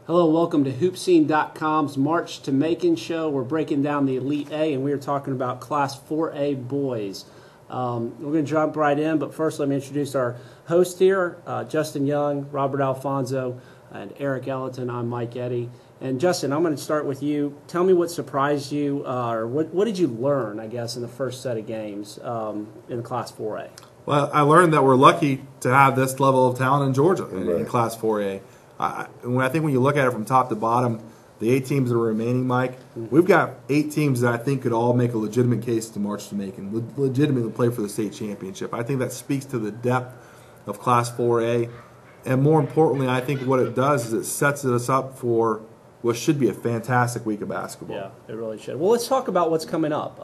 Hello, welcome to Hoopscene.com's March to Macon show. We're breaking down the Elite A, and we are talking about Class 4A boys. We're going to jump right in, but first let me introduce our host here, Justin Young, Robert Alfonso, and Eric Ellington. I'm Mike Eddy. And Justin, I'm going to start with you. Tell me what surprised you, or what did you learn, I guess, in the first set of games in Class 4A? Well, I learned that we're lucky to have this level of talent in Georgia in Class 4A. I think when you look at it from top to bottom, the 8 teams that are remaining, Mike, we've got 8 teams that I think could all make a legitimate case to march to Macon, legitimately play for the state championship. I think that speaks to the depth of Class 4A. And more importantly, I think what it does is it sets us up for what should be a fantastic week of basketball. Yeah, it really should. Well, let's talk about what's coming up.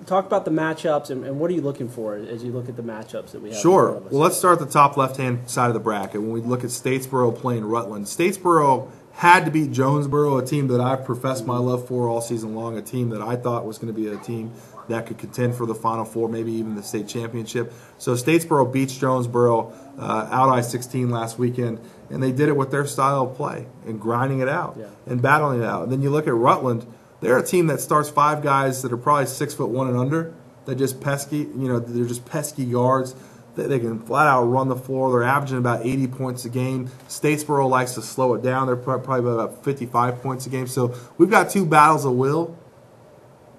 Talk about the matchups, and what are you looking for as you look at the matchups that we have? Sure. Well, let's start at the top left-hand side of the bracket. When we look at Statesboro playing Rutland, Statesboro had to beat Jonesboro, a team that I've professed my love for all season long, a team that I thought was going to be a team that could contend for the Final Four, maybe even the state championship. So Statesboro beats Jonesboro out I-16 last weekend, and they did it with their style of play and grinding it out and battling it out. And then you look at Rutland. They're a team that starts 5 guys that are probably 6'1" and under. They're just pesky, they're just pesky guards. They can flat out run the floor. They're averaging about 80 points a game. Statesboro likes to slow it down. They're probably about 55 points a game. So we've got 2 battles of will.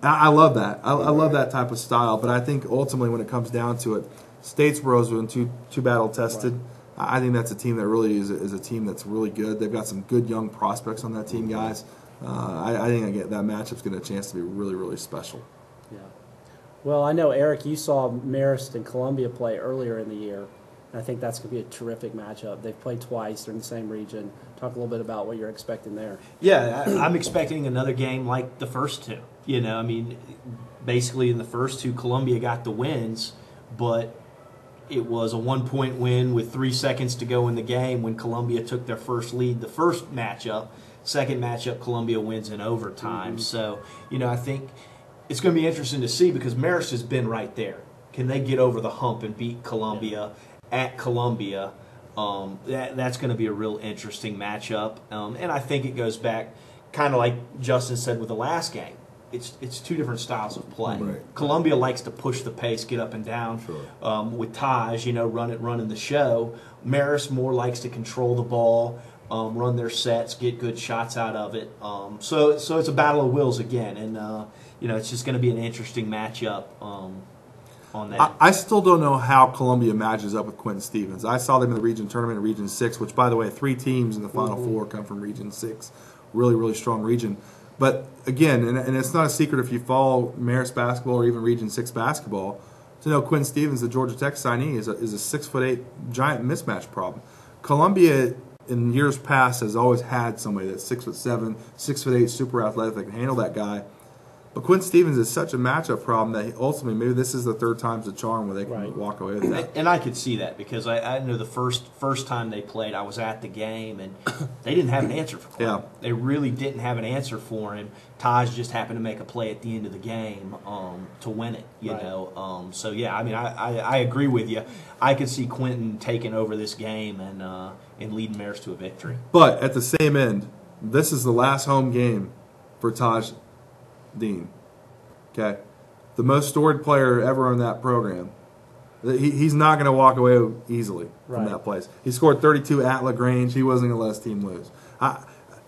I love that. I love that type of style. But I think ultimately when it comes down to it, Statesboro's been too battle tested. Right. I think that's a team that really is a team that's really good. They've got some good young prospects on that team, guys. I think that matchup's going to have a chance to be really, really special. Yeah. Well, I know, Eric, you saw Marist and Columbia play earlier in the year. And I think that's going to be a terrific matchup. They've played twice. They're in the same region. Talk a little bit about what you're expecting there. Yeah, I'm expecting another game like the first 2. Basically in the first 2, Columbia got the wins, but it was a 1-point win with 3 seconds to go in the game when Columbia took their first lead the first matchup. Second matchup, Columbia wins in overtime. So, I think it's going to be interesting to see because Marist has been right there. Can they get over the hump and beat Columbia at Columbia? That's going to be a real interesting matchup. And I think it goes back kind of like Justin said with the last game. It's 2 different styles of play. Right. Columbia likes to push the pace, get up and down. Sure. With Taj, running the show. Marist more likes to control the ball. Run their sets, get good shots out of it. So it's a battle of wills again, and it's just going to be an interesting matchup on that. I still don't know how Columbia matches up with Quinton Stevens. I saw them in the region tournament in Region 6, which, by the way, 3 teams in the Final Four come from Region 6. Really, really strong region. But again, and it's not a secret if you follow Marist basketball or even Region 6 basketball, to know Quinton Stevens, the Georgia Tech signee, is a 6'8" giant mismatch problem. Columbia, in years past, has always had somebody that's 6'7", 6'8", super athletic that can handle that guy. But Quinn Stevens is such a matchup problem that ultimately maybe this is the 3rd time's the charm where they can walk away with that. And I could see that because I know the first time they played, I was at the game, and they didn't have an answer for him. Yeah. They really didn't have an answer for him. Taj just happened to make a play at the end of the game to win it, you know. So, yeah, I agree with you. I could see Quentin taking over this game and leading Marist to a victory. But at the same end, this is the last home game for Shamsid-Deen. Okay, the most storied player ever in that program. He's not going to walk away easily from that place. He scored 32 at LaGrange. He wasn't going to let his team lose.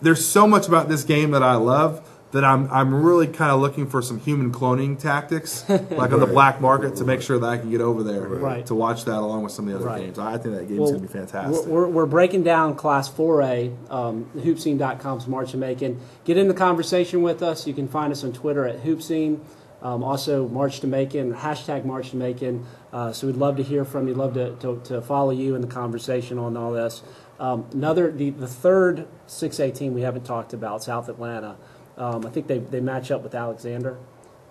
There's so much about this game that I love that I'm really kind of looking for some human cloning tactics, like on the black market, to make sure that I can get over there to watch that along with some of the other games. I think that game's going to be fantastic. We're breaking down Class 4A, Hoopscene.com's March to Macon. Get in the conversation with us. You can find us on Twitter at Hoopscene. Also, March to Macon, hashtag March to Macon. So we'd love to hear from you. Love to follow you in the conversation on all this. The third 6A team we haven't talked about, South Atlanta. I think they match up with Alexander.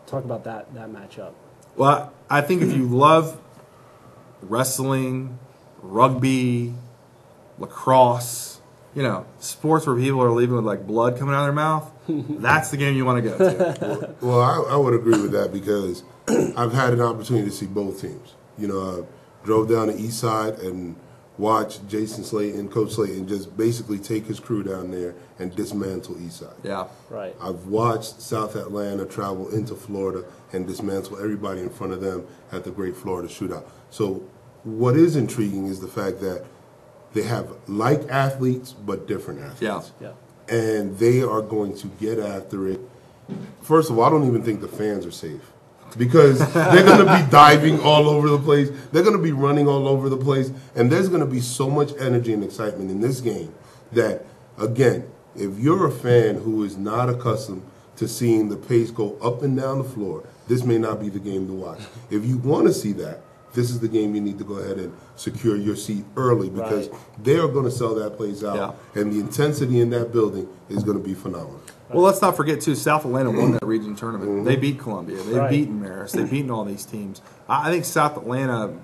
Talk about that matchup. Well, I think if you love wrestling, rugby, lacrosse, sports where people are leaving with like blood coming out of their mouth, that's the game you want to go to. Well, I would agree with that because I've had an opportunity to see both teams. I drove down the east side and watch Jason Slayton, Coach Slayton, just basically take his crew down there and dismantle Eastside. Yeah. Right. I've watched South Atlanta travel into Florida and dismantle everybody in front of them at the Great Florida Shootout. So what is intriguing is the fact that they have like athletes but different athletes. Yeah. Yeah. And they are going to get after it. First of all, I don't even think the fans are safe because they're going to be diving all over the place. They're going to be running all over the place. And there's going to be so much energy and excitement in this game that, again, if you're a fan who is not accustomed to seeing the pace go up and down the floor, this may not be the game to watch. If you want to see that, this is the game you need to go ahead and secure your seat early because they are going to sell that place out. Yeah. And the intensity in that building is going to be phenomenal. Well, let's not forget, too, South Atlanta won that region tournament. They beat Columbia. They've beaten Marist. They've beaten all these teams. I think South Atlanta,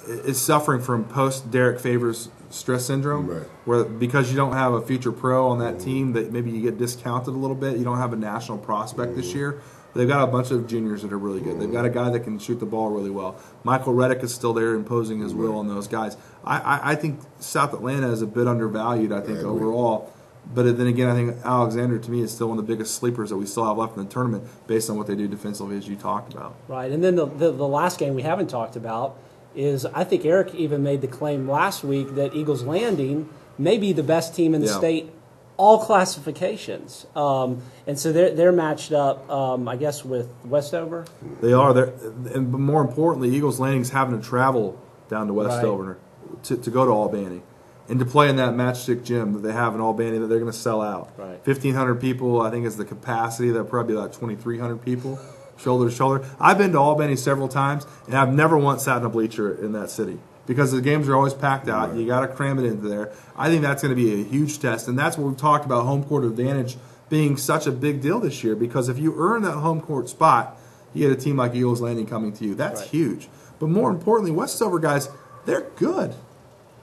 is suffering from post-Derek Favors stress syndrome, where because you don't have a future pro on that team, that maybe you get discounted a little bit. You don't have a national prospect this year. They've got a bunch of juniors that are really good. They've got a guy that can shoot the ball really well. Michael Reddick is still there imposing his will on those guys. I think South Atlanta is a bit undervalued, I think, overall. But then again, I think Alexander, to me, is still one of the biggest sleepers that we still have left in the tournament based on what they do defensively, as you talked about. Right, and then the last game we haven't talked about is I think Eric even made the claim last week that Eagles Landing may be the best team in the state, all classifications. And so they're matched up, I guess, with Westover. They are. But more importantly, Eagles Landing's having to travel down to Westover to go to Albany. And to play in that matchstick gym that they have in Albany that they're going to sell out. Right. 1,500 people, I think, is the capacity. That'll probably be like 2,300 people, shoulder to shoulder. I've been to Albany several times, and I've never once sat in a bleacher in that city because the games are always packed out. You got to cram it into there. I think that's going to be a huge test, and that's what we've talked about home court advantage being such a big deal this year because if you earn that home court spot, you get a team like Eagles Landing coming to you. That's huge. But more importantly, Westover guys, they're good.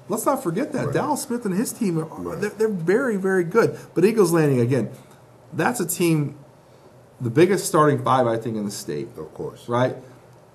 Let's not forget that. Dallas Smith and his team, they're very, very good. But Eagles Landing, again, that's a team, the biggest starting five, I think, in the state. Of course. Right?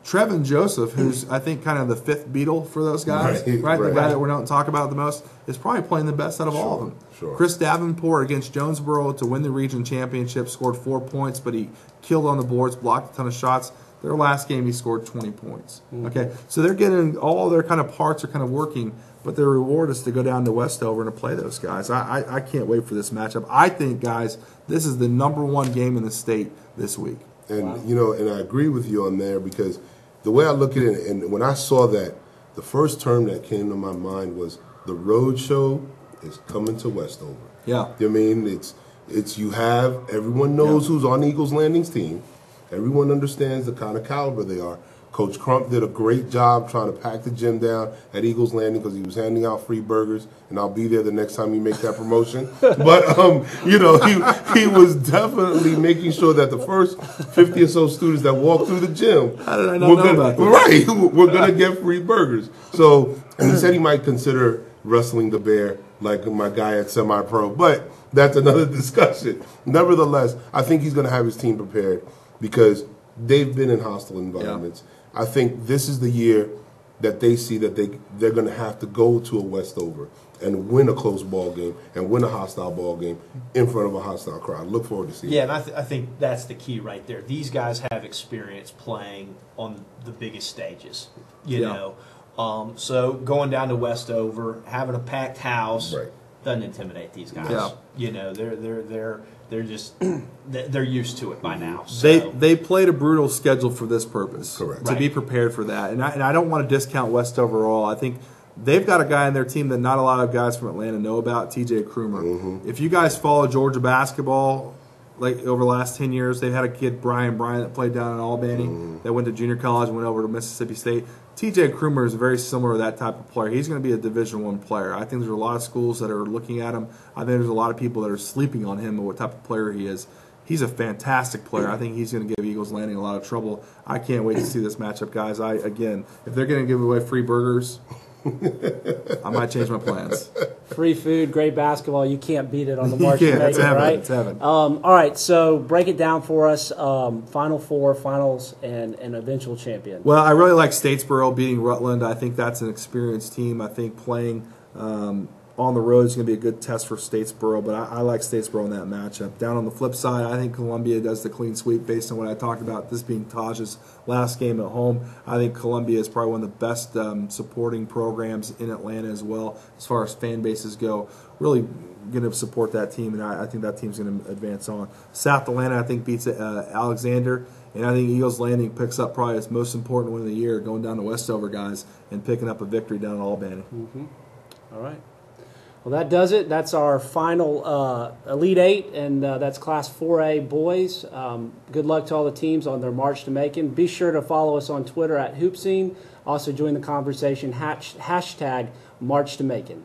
Trevin Joseph, who's, I think, kind of the fifth Beatle for those guys, The guy that we don't talk about the most, is probably playing the best out of all of them. Chris Davenport against Jonesboro to win the region championship, scored 4 points, but he killed on the boards, blocked a ton of shots. Their last game, he scored 20 points. Okay, so they're getting all their kind of parts are kind of working, but their reward is to go down to Westover and to play those guys. I can't wait for this matchup. I think, guys, this is the #1 game in the state this week. And and I agree with you on there because the way I look at it, and when I saw that, the first term that came to my mind was the road show is coming to Westover. Yeah, I mean, it's you have everyone knows who's on Eagles Landing's team. Everyone understands the kind of caliber they are. Coach Crump did a great job trying to pack the gym down at Eagles Landing because he was handing out free burgers, and I'll be there the next time you make that promotion. But he was definitely making sure that the first 50 or so students that walk through the gym, how did I not know about that? we're gonna get free burgers. So, and he said he might consider wrestling the bear like my guy at semi-pro, but that's another discussion. Nevertheless, I think he's gonna have his team prepared because they've been in hostile environments. I think this is the year that they see that they're going to have to go to a Westover and win a close ball game and win a hostile ball game in front of a hostile crowd. Look forward to seeing and I think that's the key right there. These guys have experience playing on the biggest stages, you know. So going down to Westover, having a packed house doesn't intimidate these guys. Yeah. You know, they're just they're used to it by now. So. They played a brutal schedule for this purpose. Correct. To be prepared for that. And I don't want to discount Westover at all. I think they've got a guy on their team that not a lot of guys from Atlanta know about, TJ Krumer. If you guys follow Georgia basketball, like over the last 10 years, they've had a kid, Brian Bryant, that played down in Albany, that went to junior college and went over to Mississippi State. TJ Krumer is very similar to that type of player. He's going to be a Division I player. I think there's a lot of schools that are looking at him. I think there's a lot of people that are sleeping on him and what type of player he is. He's a fantastic player. I think he's going to give Eagles Landing a lot of trouble. I can't wait to see this matchup, guys. Again, if they're going to give away free burgers, I might change my plans. Free food, great basketball. You can't beat it on the March to Yeah, it's Macon, heaven. right? It's heaven. All right, so break it down for us. Final four, finals, and an eventual champion. Well, I really like Statesboro beating Rutland. I think that's an experienced team. I think playing on the road is going to be a good test for Statesboro, but I like Statesboro in that matchup. Down on the flip side, I think Columbia does the clean sweep based on what I talked about, this being Taj's last game at home. I think Columbia is probably one of the best supporting programs in Atlanta as well, as far as fan bases go. Really going to support that team, and I think that team's going to advance on. South Atlanta, I think, beats Alexander, and I think Eagles Landing picks up probably its most important win of the year, going down to Westover, guys, and picking up a victory down in Albany. Mm-hmm. All right. Well, that does it. That's our final Elite Eight, and that's Class 4A boys. Good luck to all the teams on their march to Macon. Be sure to follow us on Twitter at Hoopscene. Also join the conversation, hashtag March to Macon.